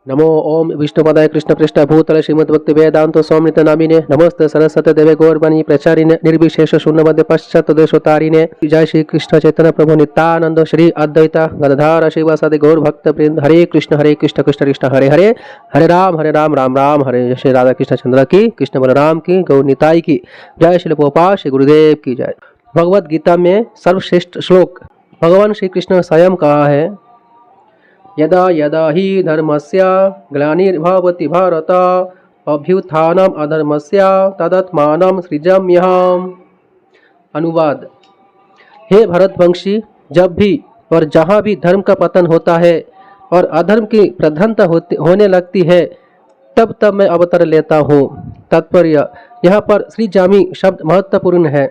नमो ओम विष्णुपदाय कृष्ण पृष्ठ भूतल श्रीमद्भक्ति वेदांत स्वामित नामिने नमस्ते सरस्वती देवे गौरवाणी प्रचारिणे निर्विशेष शून्यमध्य पश्चात देशोतारिणे। जय श्री कृष्ण चैतन्य प्रभु नित्यानंद श्री अद्वैत गदाधर शिवासादि गौर भक्त वृंद। हरे कृष्ण कृष्ण कृष्ण हरे हरे, हरे राम राम राम हरे। जय श्री राधा कृष्ण चंद्र की, कृष्ण बलराम की, गौर निताई की जय। श्री गोपाल श्री गुरुदेव की जय। भगवद गीता में सर्वश्रेष्ठ श्लोक भगवान श्री कृष्ण स्वयं कहा है, यदा यदा ही धर्मस्य ग्लानिर्भवति भारत अभ्युत्थानम् अधर्मस्य तदात्मानं सृजाम्यहम्। अनुवाद। हे भरतवंशी, जब भी और जहाँ भी धर्म का पतन होता है और अधर्म की प्रधानता होने लगती है, तब तब मैं अवतार लेता हूँ। तात्पर्य। यहाँ पर सृजामि शब्द महत्वपूर्ण है।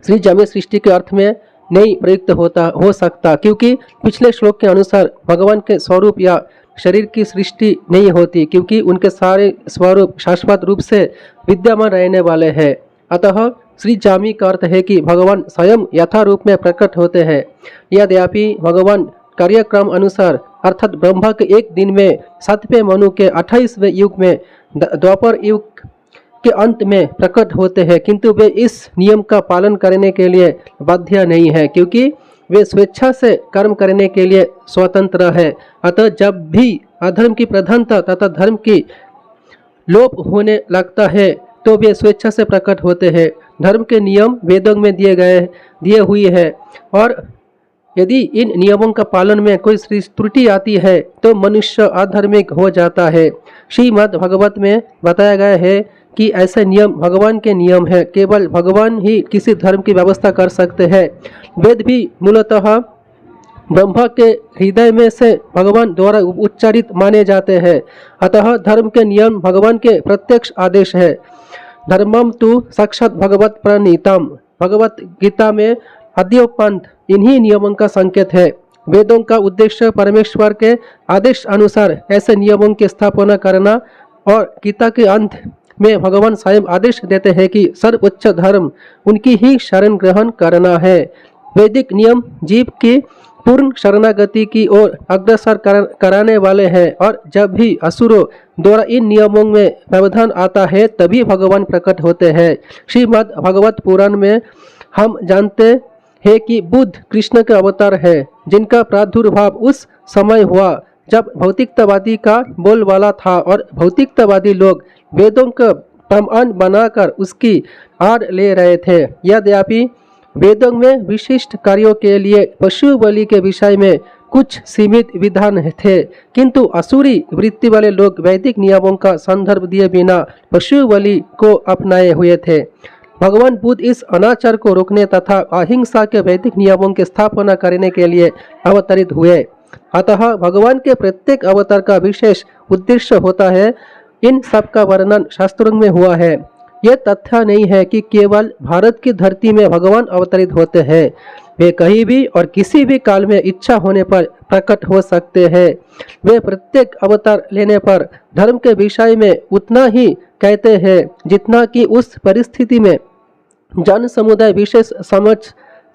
सृजामि सृष्टि के अर्थ में नहीं प्रयुक्त हो सकता, क्योंकि पिछले श्लोक के अनुसार भगवान के स्वरूप या शरीर की सृष्टि नहीं होती, क्योंकि उनके सारे स्वरूप शाश्वत रूप से विद्यमान रहने वाले हैं। अतः सृजामि का अर्थ है कि भगवान स्वयं यथा रूप में प्रकट होते हैं। यद्यपि भगवान कार्यक्रम अनुसार अर्थात ब्रह्मा के एक दिन में 7वें मनु के 28वें युग में द्वापर युग के अंत में प्रकट होते हैं, किंतु वे इस नियम का पालन करने के लिए बाध्य नहीं है, क्योंकि वे स्वेच्छा से कर्म करने के लिए स्वतंत्र है। अतः जब भी अधर्म की प्रधानता तथा धर्म की लोप होने लगता है तो वे स्वेच्छा से प्रकट होते हैं। धर्म के नियम वेदों में दिए हुए हैं, और यदि इन नियमों का पालन में कोई त्रुटि आती है तो मनुष्य अधार्मिक हो जाता है। श्रीमद् भागवत में बताया गया है कि ऐसे नियम भगवान के नियम है। केवल भगवान ही किसी धर्म की व्यवस्था कर सकते हैं। वेद भी मूलतः ब्रह्मा के हृदय में से भगवान द्वारा उच्चारित माने जाते हैं। अतः धर्म के नियम भगवान के प्रत्यक्ष आदेश है। धर्मम तु साक्षात भगवत प्रणीतम। भगवत गीता में अद्योपंथ इन्हीं नियमों का संकेत है। वेदों का उद्देश्य परमेश्वर के आदेश अनुसार ऐसे नियमों की स्थापना करना, और गीता के अंत में भगवान स्वयं आदेश देते हैं कि सर्वोच्च धर्म उनकी ही शरण ग्रहण करना है। वैदिक नियम जीव की पूर्ण शरणागति की ओर अग्रसर कराने वाले हैं, और जब भी असुरों द्वारा इन नियमों में व्यवधान आता है तभी भगवान प्रकट होते हैं। श्रीमद् भागवत पुराण में हम जानते हैं कि बुद्ध कृष्ण के अवतार है, जिनका प्रादुर्भाव उस समय हुआ जब भौतिकतावादी का बोलबाला था, और भौतिकतावादी लोग वेदों का प्रमाण बनाकर उसकी आड़ ले रहे थे। यद्यपि वेदों में विशिष्ट कार्यों के लिए पशु बलि के विषय में कुछ सीमित विधान थे, किंतु असुरी वृत्ति वाले लोग वैदिक नियमों का संदर्भ दिए बिना पशु बलि को अपनाए हुए थे। भगवान बुद्ध इस अनाचार को रोकने तथा अहिंसा के वैदिक नियमों की स्थापना करने के लिए अवतरित हुए। अतः भगवान के प्रत्येक अवतार का विशेष उद्देश्य होता है। इन सब का वर्णन शास्त्रों में हुआ है। यह तथ्य नहीं है कि केवल भारत की धरती में भगवान अवतरित होते हैं। वे कहीं भी और किसी भी काल में इच्छा होने पर प्रकट हो सकते हैं। वे प्रत्येक अवतार लेने पर धर्म के विषय में उतना ही कहते हैं जितना कि उस परिस्थिति में जन समुदाय विशेष समझ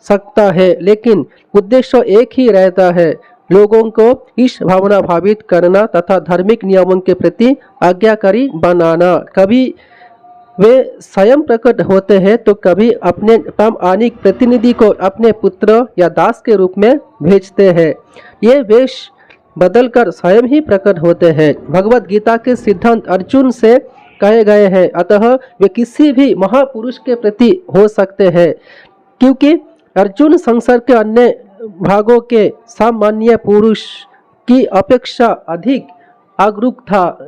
सकता है, लेकिन उद्देश्य एक ही रहता है, लोगों को इस भावना भावित करना तथा धार्मिक नियमों के प्रति आज्ञाकारी बनाना। कभी वे स्वयं प्रकट होते हैं तो कभी अपने प्रामाणिक प्रतिनिधि को अपने पुत्र या दास के रूप में भेजते हैं। ये वेश बदलकर स्वयं ही प्रकट होते हैं। भगवत गीता के सिद्धांत अर्जुन से कहे गए हैं, अतः वे किसी भी महापुरुष के प्रति हो सकते हैं, क्योंकि अर्जुन संसार के अन्य भागों के सामान्य पुरुष की अपेक्षा अधिक आगरूक था।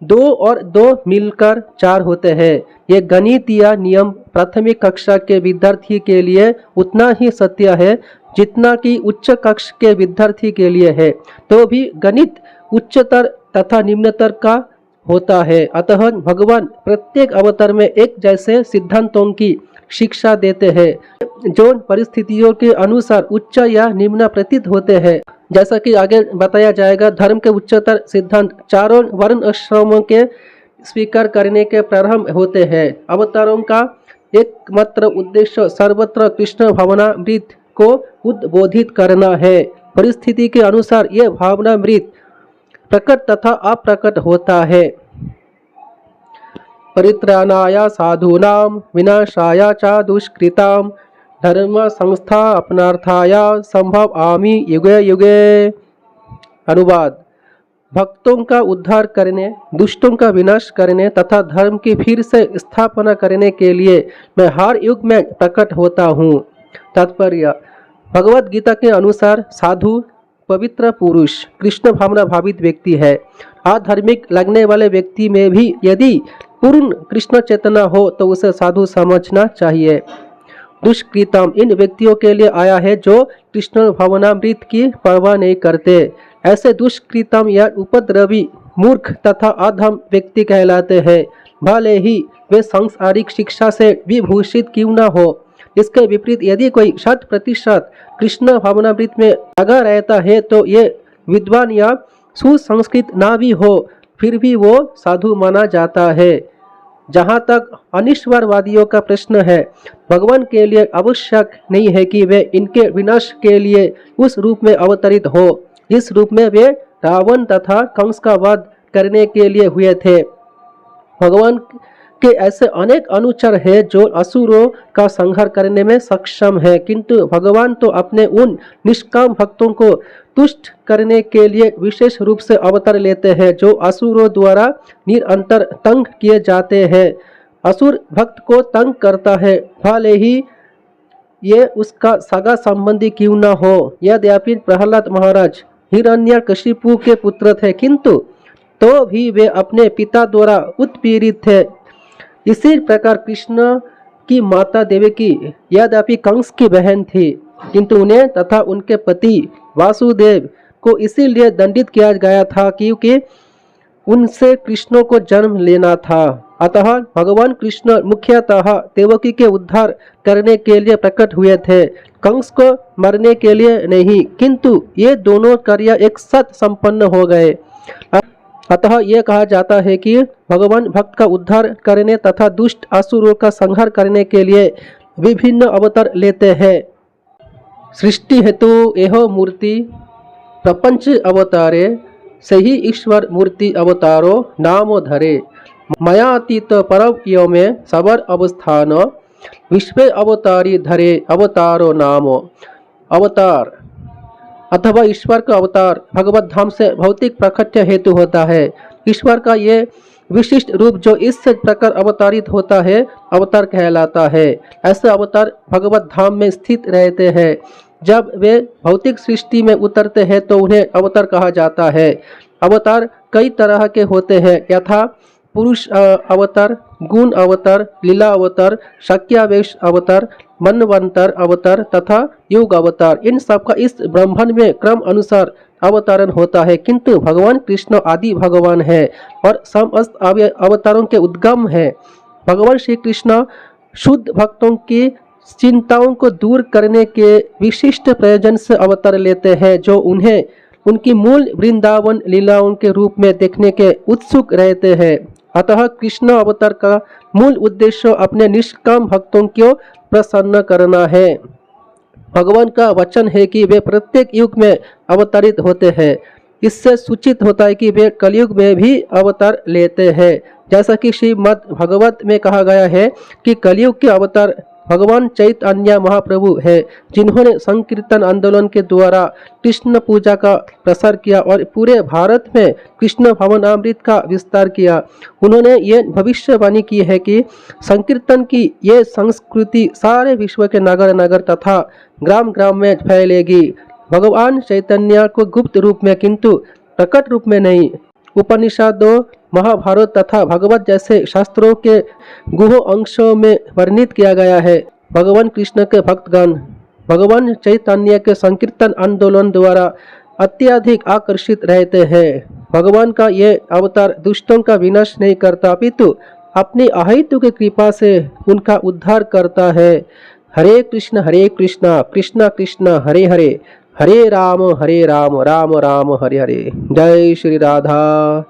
2 और 2 मिलकर 4 होते हैं। ये गणितीय नियम प्राथमिक कक्षा के विद्यार्थी के लिए उतना ही सत्य है जितना कि उच्च कक्षा के विद्यार्थी के लिए है। तो भी गणित उच्चतर तथा निम्नतर का होता है। अतः भगवान प्रत्येक अवतार में एक जैसे सिद्धांतों की शिक्षा देते हैं जो परिस्थितियों के अनुसार उच्च या निम्न प्रतीत होते हैं। जैसा कि आगे बताया जाएगा, धर्म के उच्चतर सिद्धांत चारों वर्ण आश्रमों के स्वीकार करने के प्रारंभ होते हैं। अवतारों का एकमात्र उद्देश्य सर्वत्र कृष्ण भावनामृत को उद्बोधित करना है। परिस्थिति के अनुसार ये भावनामृत प्रकट तथा अप्रकट होता है। परित्राणाय साधूनां विनाशाय च दुष्कृतां धर्म संस्थापनार्थाय संभवामि युगे युगे। अनुवाद: भक्तों का उद्धार करने, दुष्टों का विनाश करने तथा धर्म की फिर से स्थापना करने के लिए मैं हर युग में प्रकट होता हूँ। तात्पर्य: भगवत गीता के अनुसार साधु पवित्र पुरुष कृष्ण भावना भावित व्यक्ति है। आधार्मिक लगने वाले व्यक्ति में भी यदि पूर्ण कृष्ण चेतना हो तो उसे साधु समझना चाहिए। दुष्कृतम इन व्यक्तियों के लिए आया है जो कृष्ण भावनामृत की परवाह नहीं करते। ऐसे दुष्कृतम या उपद्रवी मूर्ख तथा अधम व्यक्ति कहलाते हैं, भले ही वे सांसारिक शिक्षा से विभूषित क्यों न हो। इसके विपरीत यदि कोई 100% कृष्ण भावनामृत में लगा रहता है तो ये विद्वान या सुसंस्कृत ना भी हो फिर भी वो साधु माना जाता है। जहाँ तक अनिश्वरवादियों का प्रश्न है, भगवान के लिए आवश्यक नहीं है कि वे इनके विनाश के लिए उस रूप में अवतरित हो जिस रूप में वे रावण तथा कंस का वध करने के लिए हुए थे। भगवान के ऐसे अनेक अनुचर हैं जो असुरों का संहार करने में सक्षम है, किंतु भगवान तो अपने उन निष्काम भक्तों को तुष्ट करने के लिए विशेष रूप से अवतार लेते हैं जो असुरों द्वारा निरंतर तंग किए जाते हैं। असुर भक्त को तंग करता है, भले ही ये उसका सगा संबंधी क्यों न हो। यद्यपि प्रहलाद महाराज हिरण्यकशिपु के पुत्र थे, किंतु तो भी वे अपने पिता द्वारा उत्पीड़ित थे। इसी प्रकार कृष्ण की माता देवकी यद्यपि कंस की बहन थी, किंतु उन्हें तथा उनके पति वासुदेव को इसीलिए दंडित किया गया था क्योंकि उनसे कृष्ण को जन्म लेना था। अतः भगवान कृष्ण मुख्यतः देवकी के उद्धार करने के लिए प्रकट हुए थे, कंस को मरने के लिए नहीं। किंतु ये दोनों कार्य एक साथ संपन्न हो गए। अतः यह कहा जाता है कि भगवान भक्त का उद्धार करने तथा दुष्ट असुरों का संहार करने के लिए विभिन्न अवतार लेते हैं। सृष्टि हेतु एह मूर्ति प्रपंच अवतारे सही ईश्वर मूर्ति अवतारो नाम धरे मायातीत परव में सबर अवस्थान विश्व अवतारी धरे अवतारो नाम। अवतार अथवा ईश्वर का अवतार भगवत धाम से भौतिक प्रकट्य हेतु होता है। ईश्वर का ये विशिष्ट रूप जो इस प्रकार अवतारित होता है अवतार कहलाता है। ऐसे अवतार भगवत धाम में स्थित रहते हैं। जब वे भौतिक सृष्टि में उतरते हैं तो उन्हें अवतार कहा जाता है। अवतार कई तरह के होते हैं, यथा पुरुष अवतार, गुण अवतार, लीला अवतार, शक्यावेश अवतार, मनवंतर अवतार तथा युग अवतार। इन सब का इस ब्रह्मांड में क्रम अनुसार अवतरण होता है, किंतु भगवान कृष्ण आदि भगवान है और समस्त अवतारों के उद्गम है। भगवान श्री कृष्ण शुद्ध भक्तों की चिंताओं को दूर करने के विशिष्ट प्रयोजन से अवतार लेते हैं, जो उन्हें उनकी मूल वृंदावन लीलाओं के रूप में देखने के उत्सुक रहते हैं। अतः कृष्ण अवतार का मूल उद्देश्य अपने निष्काम भक्तों को प्रसन्न करना है। भगवान का वचन है कि वे प्रत्येक युग में अवतरित होते हैं। इससे सूचित होता है कि वे कलयुग में भी अवतार लेते हैं। जैसा कि श्रीमद् भागवत में कहा गया है कि कलयुग के अवतार भगवान चैतन्य महाप्रभु है, जिन्होंने संकीर्तन आंदोलन के द्वारा कृष्ण पूजा का प्रसार किया और पूरे भारत में कृष्ण भावनामृत का विस्तार किया। उन्होंने ये भविष्यवाणी की है कि संकीर्तन की ये संस्कृति सारे विश्व के नगर नगर तथा ग्राम ग्राम में फैलेगी। भगवान चैतन्य को गुप्त रूप में किंतु प्रकट रूप में नहीं, उपनिषदों, महाभारत तथा भगवत जैसे शास्त्रों के गुह अंशों में वर्णित किया गया है। भगवान कृष्ण के भक्तगण भगवान चैतन्य के संकीर्तन आंदोलन द्वारा अत्यधिक आकर्षित रहते हैं। भगवान का ये अवतार दुष्टों का विनाश नहीं करता, अपितु अपनी अहेतु की कृपा से उनका उद्धार करता है। हरे कृष्ण कृष्ण कृष्ण हरे हरे, हरे राम राम राम हरे हरे। जय श्री राधा।